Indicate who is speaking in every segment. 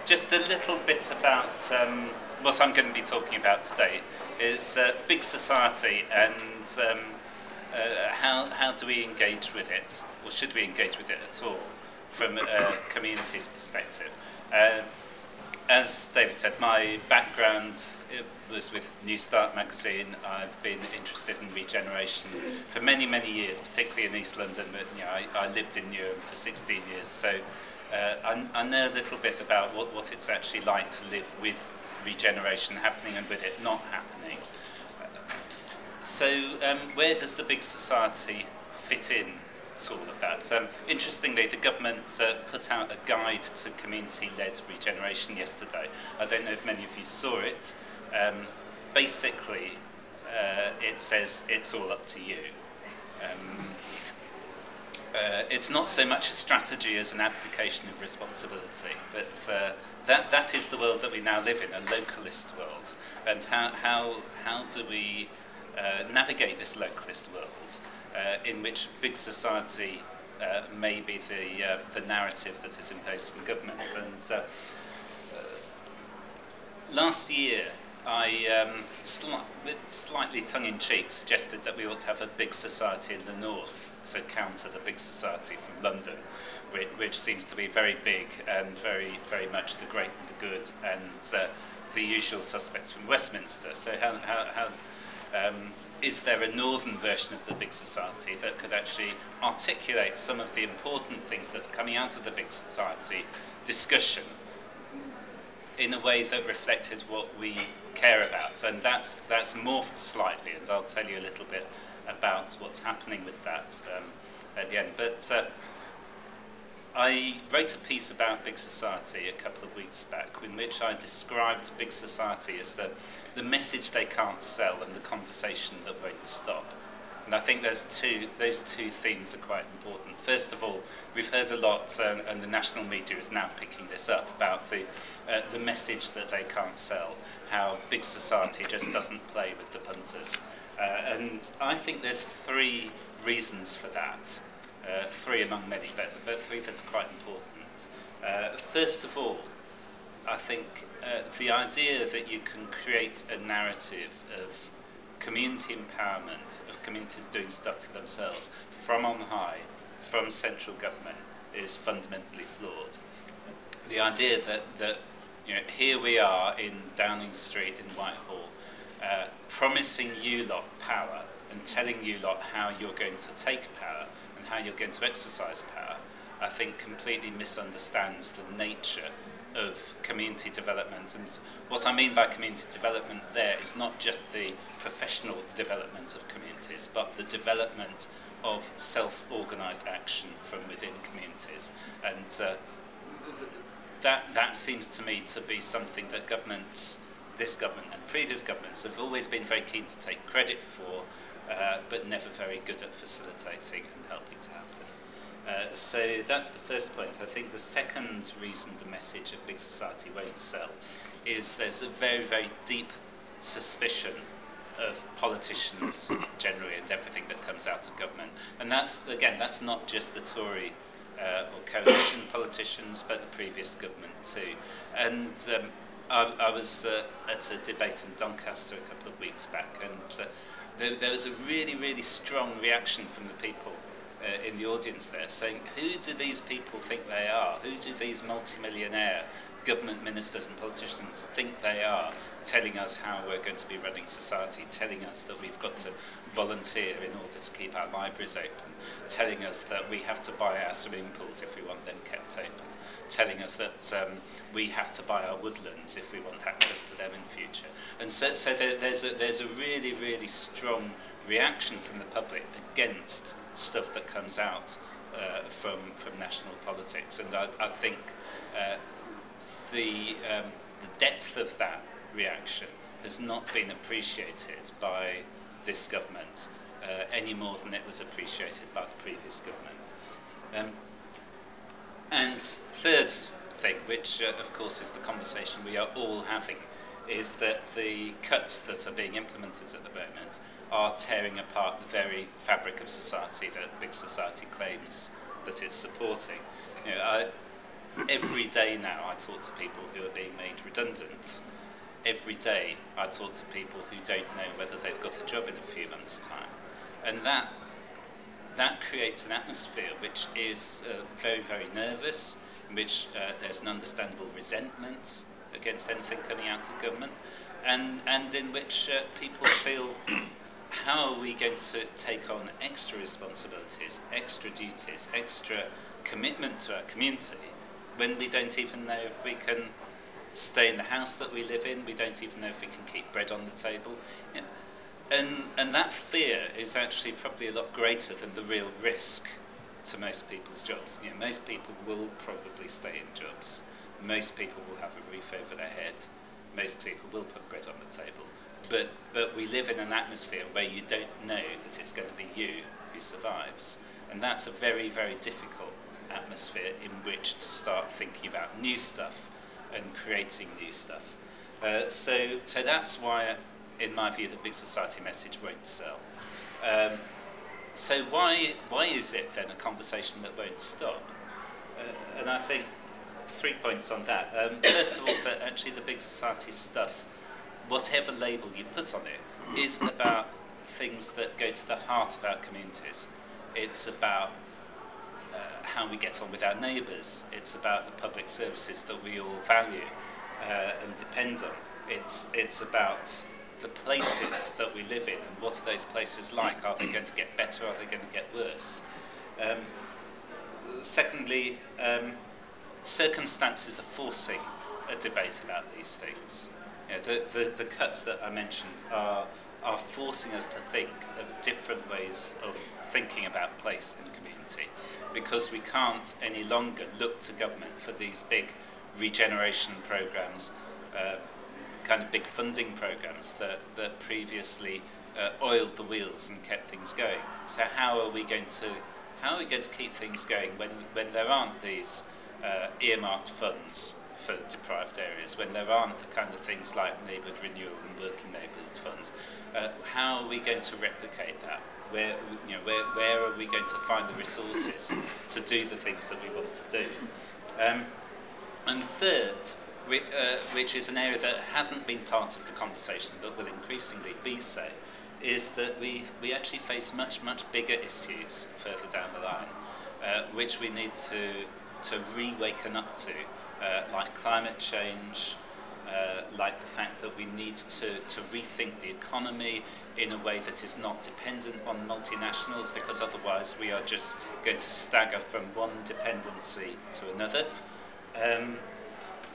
Speaker 1: just a little bit about what I'm going to be talking about today is big society and how do we engage with it, or should we engage with it at all from a community's perspective. As David said, my background was with New Start magazine. I've been interested in regeneration for many, many years, particularly in East London, but I lived in Newham for 16 years, so I know a little bit about what it's actually like to live with regeneration happening and with it not happening. So where does the big society fit in to all of that? Interestingly, the government put out a guide to community-led regeneration yesterday. I don't know if many of you saw it. Basically, it says it's all up to you. It's not so much a strategy as an abdication of responsibility, but that is the world that we now live in, a localist world. And how do we navigate this localist world in which big society may be the narrative that is imposed from government? And last year, I, with slightly tongue-in-cheek, suggested that we ought to have a big society in the north to counter the big society from London, which seems to be very big and very, very much the great and the good, and the usual suspects from Westminster. So is there a northern version of the big society that could actually articulate some of the important things that are coming out of the big society discussion in a way that reflected what we care about? And that's morphed slightly, and I'll tell you a little bit about what's happening with that at the end. But I wrote a piece about big society a couple of weeks back in which I described big society as the message they can't sell and the conversation that won't stop. And I think those two themes are quite important. First of all, we've heard a lot, and the national media is now picking this up, about the message that they can't sell, how big society just doesn't play with the punters. And I think there's three reasons for that, three among many, but three that's quite important. First of all, I think the idea that you can create a narrative of community empowerment, of communities doing stuff for themselves from on high, from central government, is fundamentally flawed. The idea that here we are in Downing Street in Whitehall, promising you lot power and telling you lot how you're going to take power and how you're going to exercise power, I think completely misunderstands the nature of community development. And what I mean by community development there is not just the professional development of communities, but the development of self-organised action from within communities. And that seems to me to be something that governments, this government and previous governments, have always been very keen to take credit for, but never very good at facilitating and helping to happen. So that's the first point. I think the second reason the message of big society won't sell is there's a very, very deep suspicion of politicians generally and everything that comes out of government. And that's, again, that's not just the Tory or coalition politicians, but the previous government too. And I was at a debate in Doncaster a couple of weeks back, and there was a really, really strong reaction from the people in the audience there, saying, who do these people think they are? Who do these multimillionaire government ministers and politicians think they are, telling us how we're going to be running society, telling us that we've got to volunteer in order to keep our libraries open, telling us that we have to buy our swimming pools if we want them kept open, telling us that we have to buy our woodlands if we want access to them in the future. And so there's a really, really strong reaction from the public against stuff that comes out from national politics. And I think the depth of that reaction has not been appreciated by this government any more than it was appreciated by the previous government. And third thing, which of course is the conversation we are all having, is that the cuts that are being implemented at the moment are tearing apart the very fabric of society that big society claims that it's supporting. every day now I talk to people who are being made redundant. Every day I talk to people who don't know whether they've got a job in a few months' time. And that creates an atmosphere which is very, very nervous, in which there's an understandable resentment against anything coming out of government, and in which people feel, how are we going to take on extra responsibilities, extra duties, extra commitment to our community, when we don't even know if we can stay in the house that we live in, we don't even know if we can keep bread on the table. You know, and that fear is actually probably a lot greater than the real risk to most people's jobs. You know, most people will probably stay in jobs. Most people will have a roof over their head. Most people will put bread on the table. But we live in an atmosphere where you don't know that it's going to be you who survives. And that's a very, very difficult atmosphere in which to start thinking about new stuff and creating new stuff. So that's why, in my view, the big society message won't sell. So why is it then a conversation that won't stop? And I think 3 points on that. First of all, that actually the big society stuff, whatever label you put on it, is about things that go to the heart of our communities. It's about how we get on with our neighbours. It's about the public services that we all value and depend on. It's about the places that we live in, and what are those places like? Are they going to get better? Are they going to get worse? Secondly, circumstances are forcing a debate about these things. You know, the cuts that I mentioned are forcing us to think of different ways of thinking about place and community, because we can't any longer look to government for these big regeneration programs, kind of big funding programs that previously oiled the wheels and kept things going. So how are we going to keep things going when there aren't these earmarked funds for deprived areas, when there aren't the kind of things like neighbourhood renewal and working neighbourhood funds? How are we going to replicate that? Where are we going to find the resources to do the things that we want to do? And third, which is an area that hasn't been part of the conversation but will increasingly be so, is that we actually face much, much bigger issues further down the line, which we need to rewaken up to, like climate change, like the fact that we need to rethink the economy in a way that is not dependent on multinationals, because otherwise we are just going to stagger from one dependency to another.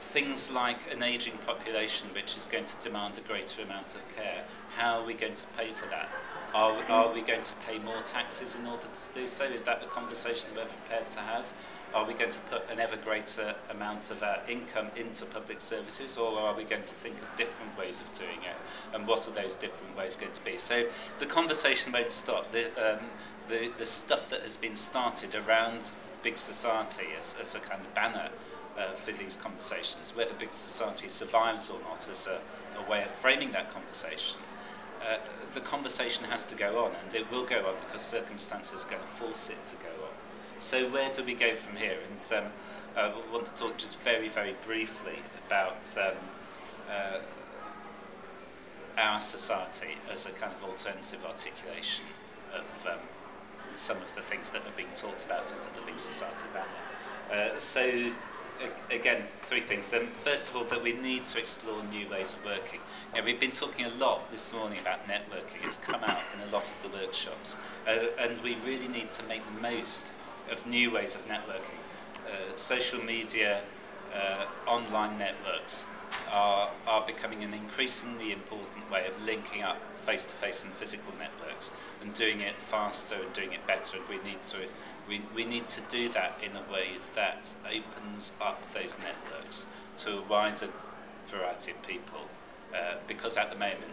Speaker 1: Things like an ageing population which is going to demand a greater amount of care. How are we going to pay for that? Are we going to pay more taxes in order to do so? Is that a conversation we're prepared to have? Are we going to put an ever greater amount of our income into public services, or are we going to think of different ways of doing it? And what are those different ways going to be? So the conversation won't stop. The stuff that has been started around big society as a kind of banner for these conversations, whether big society survives or not as a way of framing that conversation, the conversation has to go on, and it will go on because circumstances are going to force it to go on. So where do we go from here? And I want to talk just very, very briefly about our society as a kind of alternative articulation of some of the things that are being talked about under the big society banner. So again, 3 things. First of all, that we need to explore new ways of working. You know, we've been talking a lot this morning about networking. It's come out in a lot of the workshops. And we really need to make the most of new ways of networking. Social media, online networks are becoming an increasingly important way of linking up face-to-face and physical networks, and doing it faster and doing it better. And we need to do that in a way that opens up those networks to a wider variety of people, because at the moment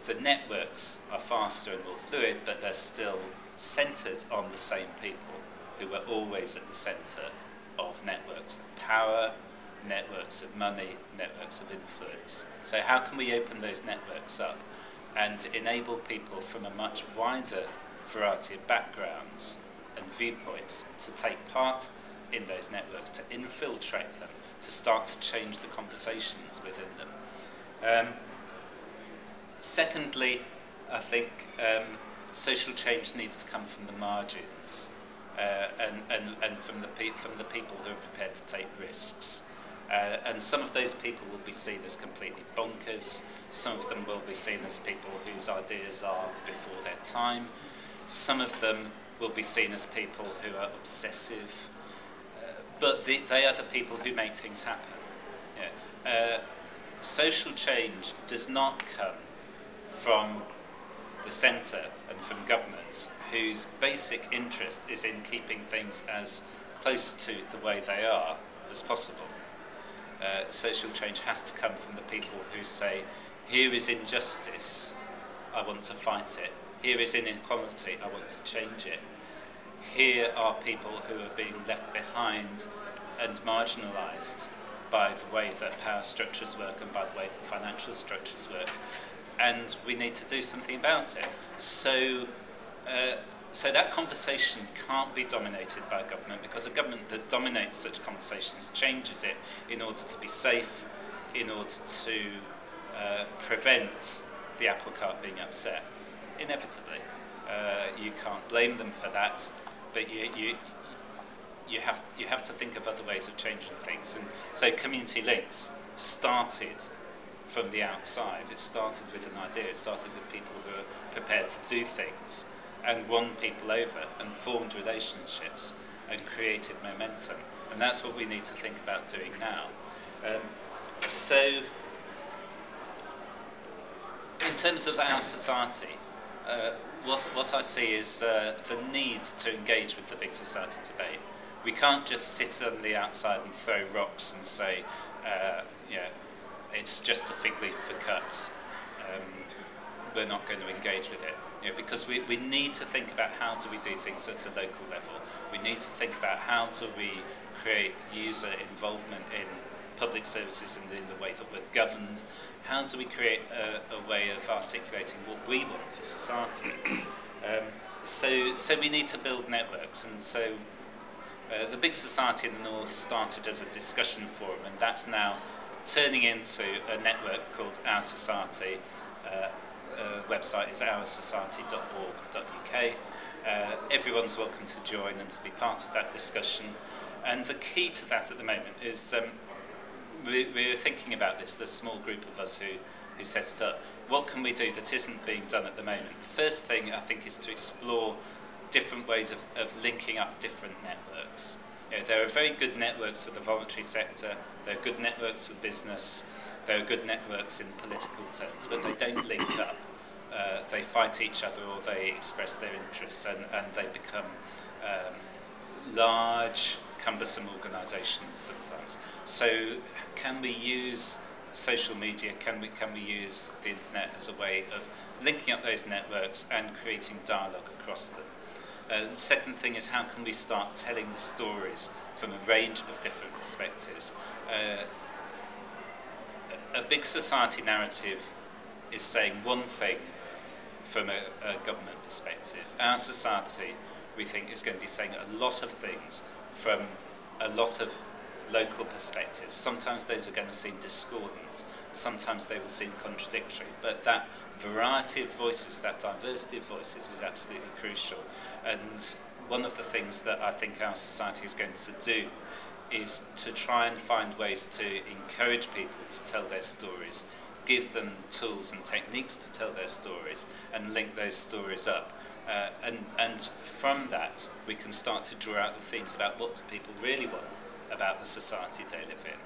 Speaker 1: the networks are faster and more fluid, but they're still centred on the same people who are always at the centre of networks of power, networks of money, networks of influence. So how can we open those networks up and enable people from a much wider variety of backgrounds and viewpoints to take part in those networks, to infiltrate them, to start to change the conversations within them. Secondly, I think social change needs to come from the margins and from the people who are prepared to take risks. And some of those people will be seen as completely bonkers. Some of them will be seen as people whose ideas are before their time. Some of them will be seen as people who are obsessive. But they are the people who make things happen. Yeah. Social change does not come from the centre and from governments whose basic interest is in keeping things as close to the way they are as possible. Social change has to come from the people who say, here is injustice, I want to fight it. Here is inequality, I want to change it. Here are people who are being left behind and marginalised by the way that power structures work and by the way that financial structures work. And we need to do something about it. So that conversation can't be dominated by a government, because a government that dominates such conversations changes it in order to be safe, in order to prevent the apple cart being upset, inevitably. You can't blame them for that, but you have to think of other ways of changing things. And so Community Links started from the outside. It started with an idea. It started with people who are prepared to do things and won people over and formed relationships and created momentum. And that's what we need to think about doing now. So in terms of our society, what I see is the need to engage with the big society debate. We can't just sit on the outside and throw rocks and say, yeah, it's just a fig leaf for cuts. We're not going to engage with it. You know, because we need to think about how do we do things at a local level. We need to think about how do we create user involvement in public services and in the way that we're governed. How do we create a way of articulating what we want for society? So we need to build networks, and so the big society in the north started as a discussion forum, and that's now turning into a network called Our Society. Website is oursociety.org.uk. Everyone's welcome to join and to be part of that discussion. And the key to that at the moment is we're thinking about this, the small group of us who set it up. What can we do that isn't being done at the moment? The first thing, I think, is to explore different ways of linking up different networks. You know, there are very good networks for the voluntary sector, there are good networks for business, there are good networks in political terms, but they don't link up. They fight each other, or they express their interests, and they become large, cumbersome organisations sometimes. So can we use social media, can we use the internet as a way of linking up those networks and creating dialogue across them? The second thing is, how can we start telling the stories from a range of different perspectives? A big society narrative is saying one thing from a government perspective. Our society, we think, is going to be saying a lot of things from a lot of local perspectives. Sometimes those are going to seem discordant, sometimes they will seem contradictory, but that variety of voices, that diversity of voices is absolutely crucial. And one of the things that I think Our Society is going to do is to try and find ways to encourage people to tell their stories, give them tools and techniques to tell their stories, and link those stories up. And from that, we can start to draw out the themes about what do people really want about the society they live in.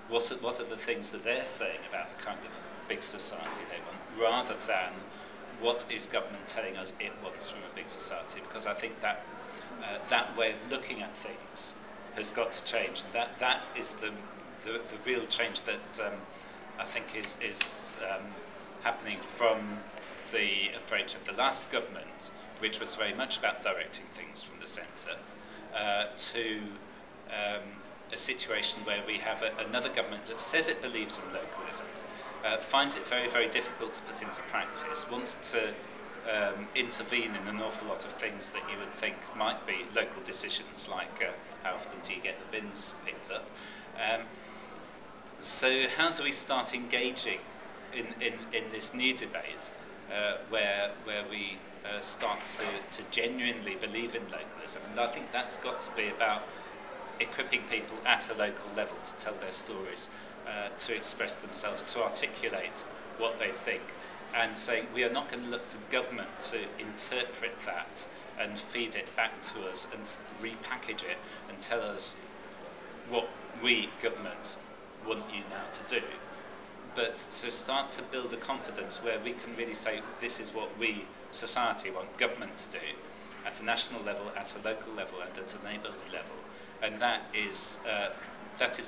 Speaker 1: What are the things that they're saying about the kind of big society they want, rather than what is government telling us it wants from a big society? Because I think that that way of looking at things has got to change, and that is the real change that I think is happening from the approach of the last government, which was very much about directing things from the centre, to a situation where we have another government that says it believes in localism, finds it very, very difficult to put into practice, wants to intervene in an awful lot of things that you would think might be local decisions, like how often do you get the bins picked up. So how do we start engaging in this new debate where we start to genuinely believe in localism? And I think that's got to be about equipping people at a local level to tell their stories, to express themselves, to articulate what they think, and saying we are not going to look to government to interpret that and feed it back to us and repackage it and tell us what we, government, want you now to do, but to start to build a confidence where we can really say this is what we, society, want government to do at a national level, at a local level and at a neighbourhood level. And that is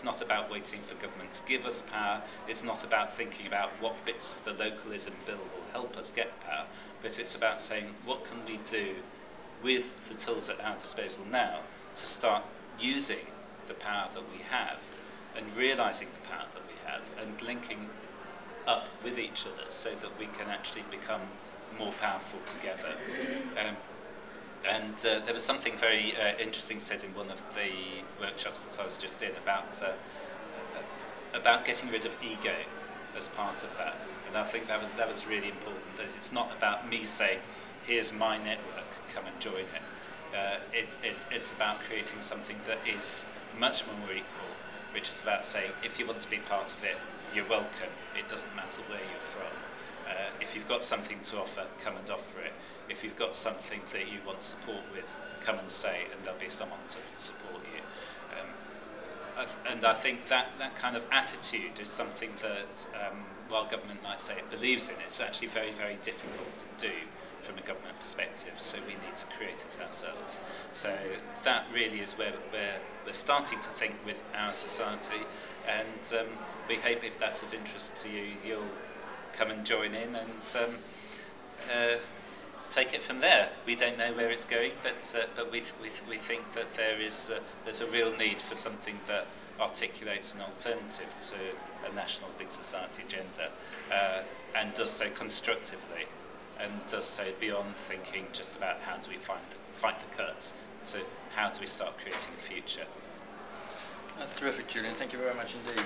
Speaker 1: not about waiting for government to give us power. It's not about thinking about what bits of the localism bill will help us get power, but it's about saying what can we do with the tools at our disposal now to start using the power that we have and realising the power that we have and linking up with each other so that we can actually become more powerful together. And there was something very interesting said in one of the workshops that I was just in about getting rid of ego as part of that. And I think that was really important. That it's not about me saying, "Here's my network, come and join it." It's about creating something that is much more equal, which is about saying, if you want to be part of it, you're welcome. It doesn't matter where you're from. If you've got something to offer, come and offer it. If you've got something that you want support with, come and say, and there'll be someone to support you. And I think that kind of attitude is something that, while government might say it believes in, it's actually very, very difficult to do from a government perspective, so we need to create it ourselves. So that really is where we're starting to think with our society, and we hope if that's of interest to you, you'll come and join in and take it from there. We don't know where it's going, but we think that there's a real need for something that articulates an alternative to a national big society agenda, and does so constructively, and does so beyond thinking just about how do we fight the cuts, to how do we start creating a future.
Speaker 2: That's terrific, Julian. Thank you very much indeed.